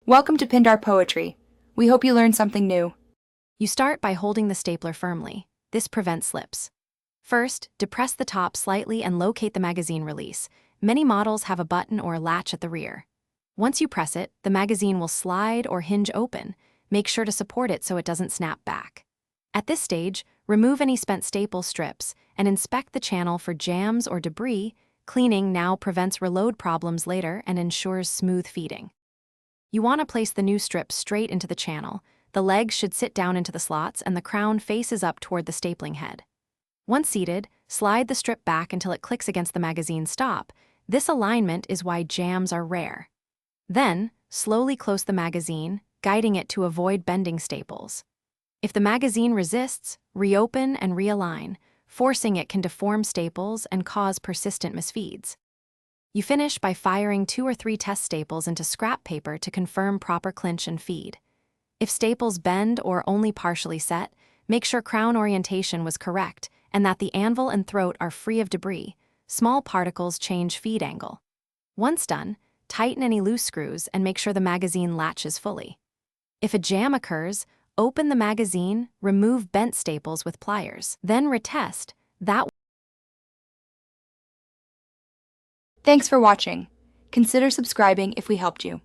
Welcome to Pindar Poetry. We hope you learned something new. You start by holding the stapler firmly. This prevents slips. First, depress the top slightly and locate the magazine release. Many models have a button or a latch at the rear. Once you press it, the magazine will slide or hinge open. Make sure to support it so it doesn't snap back. At this stage, remove any spent staple strips and inspect the channel for jams or debris. Cleaning now prevents reload problems later and ensures smooth feeding. You want to place the new strip straight into the channel. The legs should sit down into the slots and the crown faces up toward the stapling head. Once seated, slide the strip back until it clicks against the magazine stop. This alignment is why jams are rare. Then, slowly close the magazine, guiding it to avoid bending staples. If the magazine resists, reopen and realign. Forcing it can deform staples and cause persistent misfeeds. You finish by firing 2 or 3 test staples into scrap paper to confirm proper clinch and feed. If staples bend or only partially set, make sure crown orientation was correct and that the anvil and throat are free of debris. Small particles change feed angle. Once done, tighten any loose screws and make sure the magazine latches fully. If a jam occurs, open the magazine, remove bent staples with pliers, then retest. Thanks for watching. Consider subscribing if we helped you.